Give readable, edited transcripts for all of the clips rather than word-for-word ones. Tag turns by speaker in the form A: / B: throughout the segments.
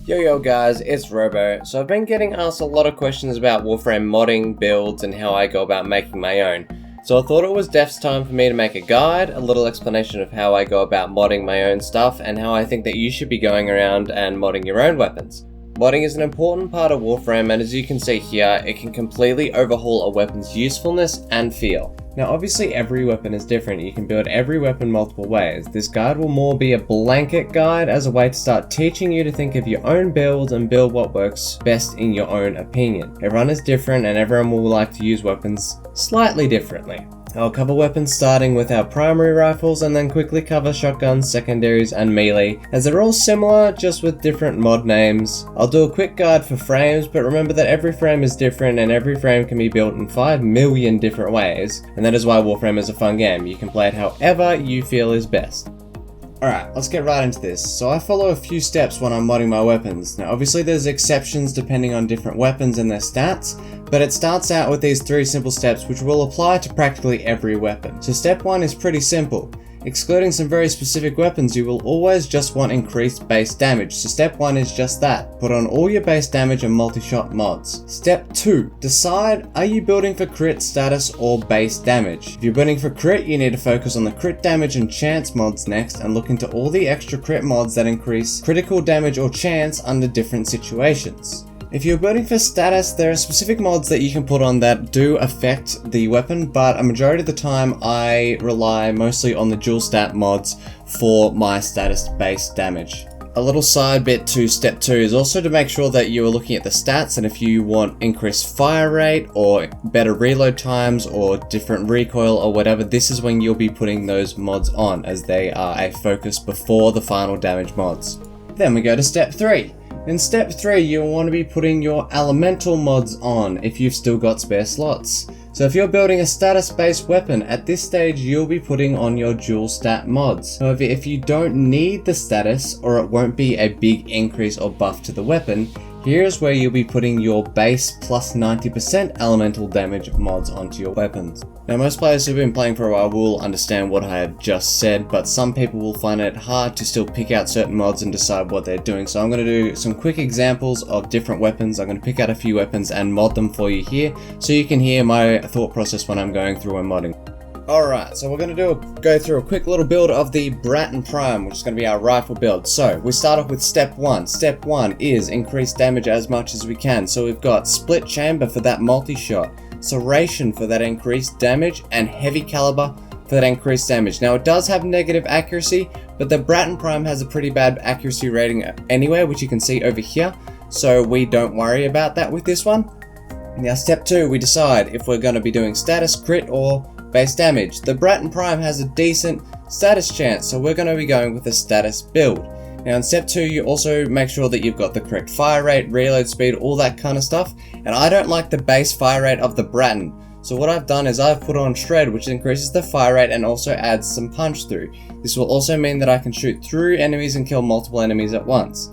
A: Yo guys, it's Robo. So I've been getting asked a lot of questions about Warframe modding, builds, and how I go about making my own. So I thought it was Def's time for me to make a guide, a little explanation of how I go about modding my own stuff, and how I think that you should be going around and modding your own weapons. Modding is an important part of Warframe, and as you can see here, it can completely overhaul a weapon's usefulness and feel. Now obviously every weapon is different, you can build every weapon multiple ways. This guide will more be a blanket guide as a way to start teaching you to think of your own builds and build what works best in your own opinion. Everyone is different and everyone will like to use weapons slightly differently. I'll cover weapons starting with our primary rifles and then quickly cover shotguns, secondaries, and melee, as they're all similar just with different mod names. I'll do a quick guide for frames, but remember that every frame is different and every frame can be built in 5 million different ways, and that is why Warframe is a fun game. You can play it however you feel is best. Alright, let's get right into this. So I follow a few steps when I'm modding my weapons. Now obviously there's exceptions depending on different weapons and their stats, but it starts out with these 3 simple steps which will apply to practically every weapon. So step 1 is pretty simple. Excluding some very specific weapons, you will always just want increased base damage. So step 1 is just that. Put on all your base damage and multi-shot mods. Step 2. Decide, are you building for crit, status, or base damage? If you're building for crit, you need to focus on the crit damage and chance mods next and look into all the extra crit mods that increase critical damage or chance under different situations. If you're building for status, there are specific mods that you can put on that do affect the weapon, but a majority of the time I rely mostly on the dual stat mods for my status based damage. A little side bit to step 2 is also to make sure that you are looking at the stats, and if you want increased fire rate or better reload times or different recoil or whatever, this is when you'll be putting those mods on, as they are a focus before the final damage mods. Then we go to step 3. In step 3, you'll want to be putting your elemental mods on if you've still got spare slots. So if you're building a status based weapon, at this stage you'll be putting on your dual stat mods. However, if you don't need the status or it won't be a big increase or buff to the weapon, here's where you'll be putting your base plus 90% elemental damage mods onto your weapons. Now most players who've been playing for a while will understand what I have just said, but some people will find it hard to still pick out certain mods and decide what they're doing. So I'm going to do some quick examples of different weapons. I'm going to pick out a few weapons and mod them for you here, so you can hear my thought process when I'm going through and modding. Alright, so we're going to go through a quick little build of the BRATON Prime, which is going to be our rifle build. So we start off with step 1. Step 1 is increase damage as much as we can. So we've got split chamber for that multi-shot, serration for that increased damage, and heavy caliber for that increased damage. Now it does have negative accuracy, but the BRATON Prime has a pretty bad accuracy rating anyway, which you can see over here. So we don't worry about that with this one. Now step 2, we decide if we're going to be doing status, crit, or base damage. The BRATON Prime has a decent status chance, so we're going to be going with a status build. Now in step 2, you also make sure that you've got the correct fire rate, reload speed, all that kind of stuff. And I don't like the base fire rate of the BRATON. So what I've done is I've put on shred, which increases the fire rate and also adds some punch through. This will also mean that I can shoot through enemies and kill multiple enemies at once.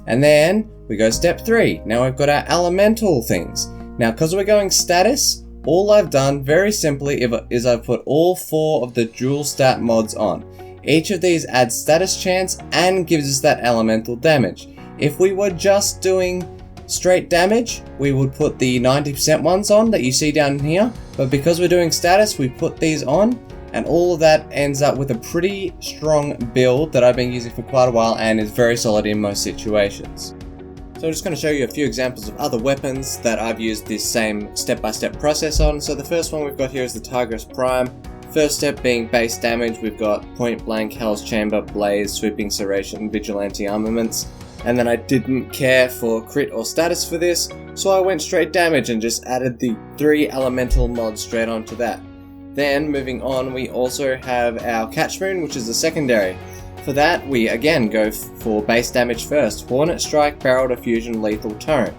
A: And then we go step 3. Now we've got our elemental things. Now because we're going status, all I've done very simply is I've put all 4 of the dual stat mods on. Each of these adds status chance and gives us that elemental damage. If we were just doing straight damage, we would put the 90% ones on that you see down here, but because we're doing status, we put these on, and all of that ends up with a pretty strong build that I've been using for quite a while and is very solid in most situations. So I'm just going to show you a few examples of other weapons that I've used this same step-by-step process on. So the first one we've got here is the Tigress Prime. First step being base damage, we've got point blank, Hell's Chamber, Blaze, Sweeping Serration, Vigilante Armaments. And then I didn't care for crit or status for this, so I went straight damage and just added the 3 elemental mods straight onto that. Then moving on, we also have our Catch Moon, which is a secondary. For that, we again go for base damage first. Hornet Strike, Barrel Diffusion, Lethal Tone.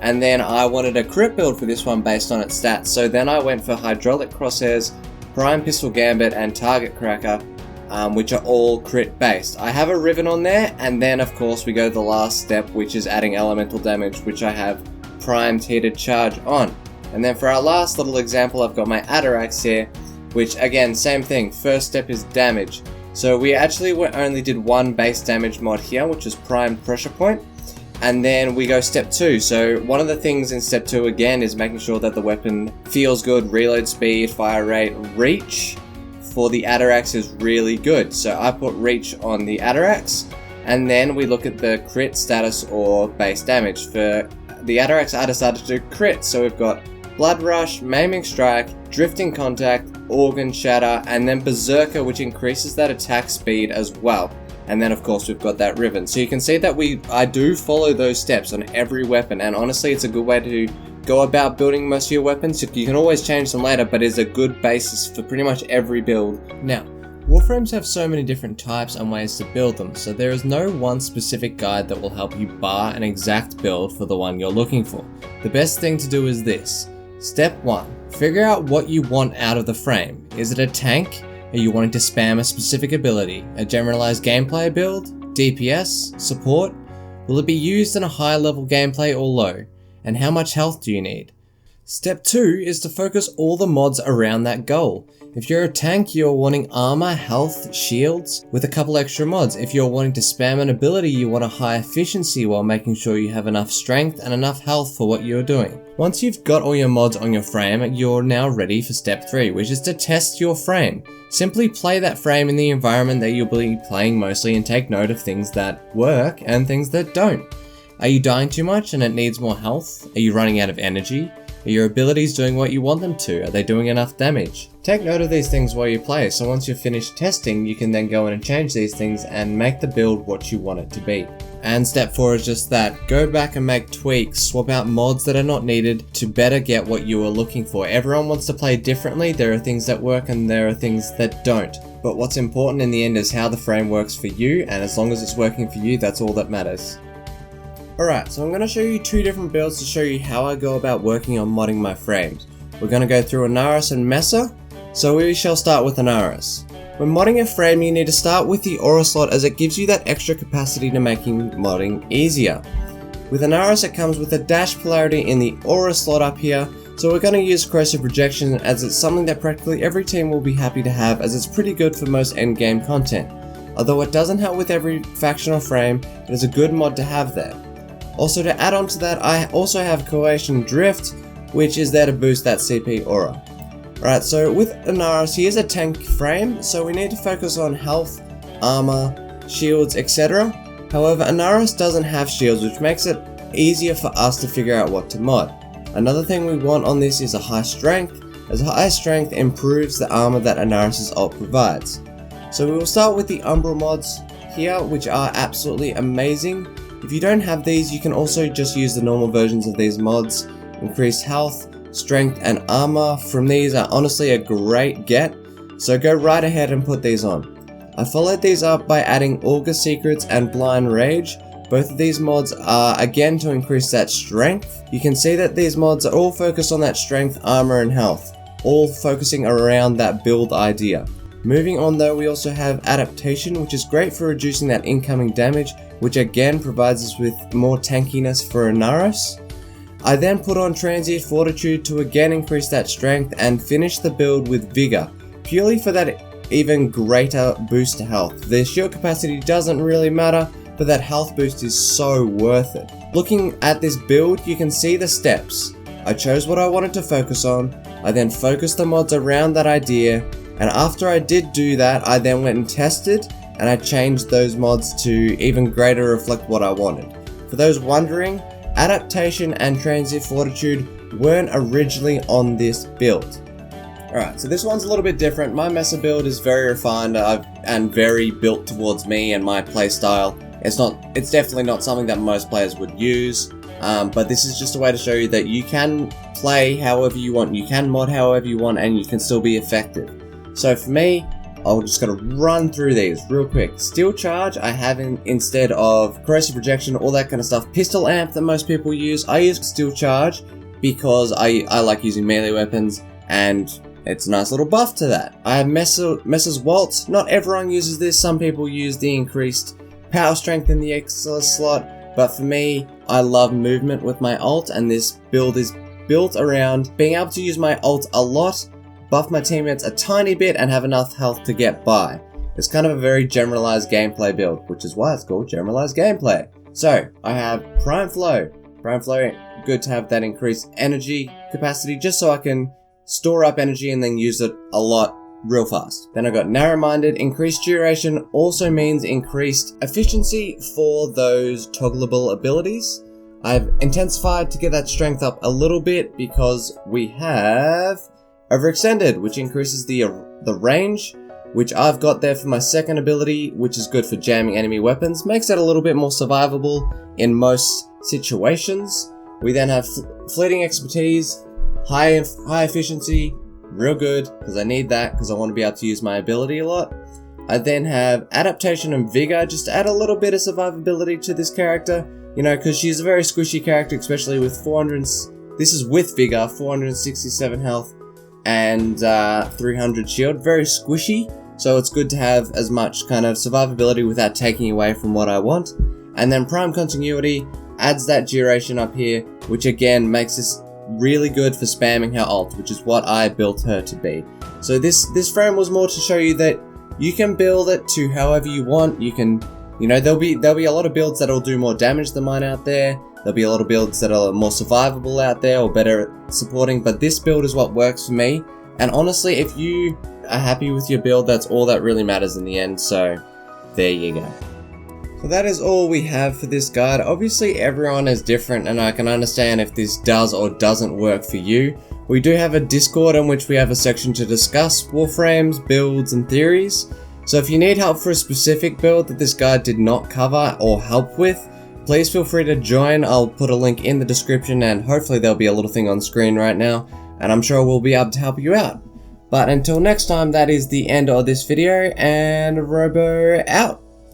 A: And then I wanted a crit build for this one based on its stats, so then I went for Hydraulic Crosshairs, Prime Pistol Gambit, and Target Cracker, which are all crit based. I have a Riven on there, and then of course we go to the last step, which is adding elemental damage, which I have Primed Heated Charge on. And then for our last little example, I've got my ATTERAX here, which again, same thing, first step is damage. So we actually only did one base damage mod here, which is Primed Pressure Point. And then we go step 2. So one of the things in step 2 again is making sure that the weapon feels good, reload speed, fire rate, reach for the ATTERAX is really good. So I put reach on the ATTERAX, and then we look at the crit status or base damage. For the ATTERAX I decided to do crit, so we've got Blood Rush, Maiming Strike, Drifting Contact, Organ Shatter, and then Berserker, which increases that attack speed as well. And then of course we've got that Riven. So you can see that I do follow those steps on every weapon, and honestly it's a good way to go about building most of your weapons. You can always change them later, but it's a good basis for pretty much every build. Now, Warframes have so many different types and ways to build them, so there is no one specific guide that will help you bar an exact build for the one you're looking for. The best thing to do is this. Step 1. Figure out what you want out of the frame. Is it a tank? Are you wanting to spam a specific ability? A generalized gameplay build? DPS? Support? Will it be used in a high level gameplay or low? And how much health do you need? Step 2 is to focus all the mods around that goal. If you're a tank, you're wanting armor, health, shields, with a couple extra mods. If you're wanting to spam an ability, you want a high efficiency while making sure you have enough strength and enough health for what you're doing. Once you've got all your mods on your frame, you're now ready for step 3, which is to test your frame. Simply play that frame in the environment that you'll be playing mostly and take note of things that work and things that don't. Are you dying too much and it needs more health? Are you running out of energy? Are your abilities doing what you want them to? Are they doing enough damage? Take note of these things while you play, so once you've finished testing, you can then go in and change these things and make the build what you want it to be. And step 4 is just that. Go back and make tweaks, swap out mods that are not needed to better get what you are looking for. Everyone wants to play differently. There are things that work and there are things that don't. But what's important in the end is how the frame works for you, and as long as it's working for you, that's all that matters. Alright, so I'm going to show you 2 different builds to show you how I go about working on modding my frames. We're going to go through Anaris and Mesa, so we shall start with Anaris. When modding a frame, you need to start with the aura slot as it gives you that extra capacity to making modding easier. With Anaris it comes with a dash polarity in the aura slot up here, so we're going to use corrosive rejection as it's something that practically every team will be happy to have, as it's pretty good for most endgame content. Although it doesn't help with every faction or frame, it is a good mod to have there. Also, to add on to that, I also have Cohesion Drift, which is there to boost that CP aura. Alright, so with Anaris, he is a tank frame, so we need to focus on health, armor, shields, etc. However, Anaris doesn't have shields, which makes it easier for us to figure out what to mod. Another thing we want on this is a high strength, as high strength improves the armor that Anaris' ult provides. So we will start with the Umbral mods here, which are absolutely amazing. If you don't have these, you can also just use the normal versions of these mods. Increased health, strength, and armor from these are honestly a great get, so go right ahead and put these on. I followed these up by adding Augur Secrets and Blind Rage. Both of these mods are again to increase that strength. You can see that these mods are all focused on that strength, armor, and health, all focusing around that build idea. Moving on though, we also have Adaptation, which is great for reducing that incoming damage, which again provides us with more tankiness for Anaris. I then put on Transient Fortitude to again increase that strength and finish the build with Vigor, purely for that even greater boost to health. The shield capacity doesn't really matter, but that health boost is so worth it. Looking at this build, you can see the steps. I chose what I wanted to focus on, I then focused the mods around that idea, and after I did do that, I then went and tested, and I changed those mods to even greater reflect what I wanted. For those wondering, Adaptation and Transient Fortitude weren't originally on this build. Alright, so this one's a little bit different. My Mesa build is very refined and very built towards me and my playstyle. It's definitely not something that most players would use, but this is just a way to show you that you can play however you want, you can mod however you want, and you can still be effective. So for me, I'm just going to run through these real quick. Steel Charge, I have instead of Corrosive Rejection, all that kind of stuff. Pistol Amp that most people use, I use Steel Charge because I like using melee weapons, and it's a nice little buff to that. I have Mesa's Waltz. Not everyone uses this, some people use the increased power strength in the Exilus slot, but for me, I love movement with my ult, and this build is built around being able to use my ult a lot, buff my teammates a tiny bit, and have enough health to get by. It's kind of a very generalized gameplay build, which is why it's called generalized gameplay. So, I have Prime Flow. Prime Flow, good to have that increased energy capacity, just so I can store up energy and then use it a lot real fast. Then I got Narrow-Minded. Increased duration also means increased efficiency for those toggleable abilities. I've intensified to get that strength up a little bit because we have Overextended, which increases the range, which I've got there for my second ability, which is good for jamming enemy weapons. Makes it a little bit more survivable in most situations. We then have Fleeting Expertise, high efficiency, real good, because I need that, because I want to be able to use my ability a lot. I then have Adaptation and Vigor, just to add a little bit of survivability to this character, you know, because she's a very squishy character, especially with 400, this is with Vigor, 467 health and 300 shield, very squishy, so it's good to have as much kind of survivability without taking away from what I want. And then Prime Continuity adds that duration up here, which again makes this really good for spamming her ult, which is what I built her to be. So this frame was more to show you that you can build it to however you want. You can, you know, there'll be a lot of builds that'll do more damage than mine out there. There'll be a lot of builds that are more survivable out there or better at supporting, but this build is what works for me. And honestly, if you are happy with your build, that's all that really matters in the end. So there you go. So that is all we have for this guide. Obviously everyone is different and I can understand if this does or doesn't work for you. We do have a Discord in which we have a section to discuss Warframes, builds and theories. So if you need help for a specific build that this guide did not cover or help with, please feel free to join. I'll put a link in the description and hopefully there'll be a little thing on screen right now and I'm sure we'll be able to help you out. But until next time, that is the end of this video and Robo out.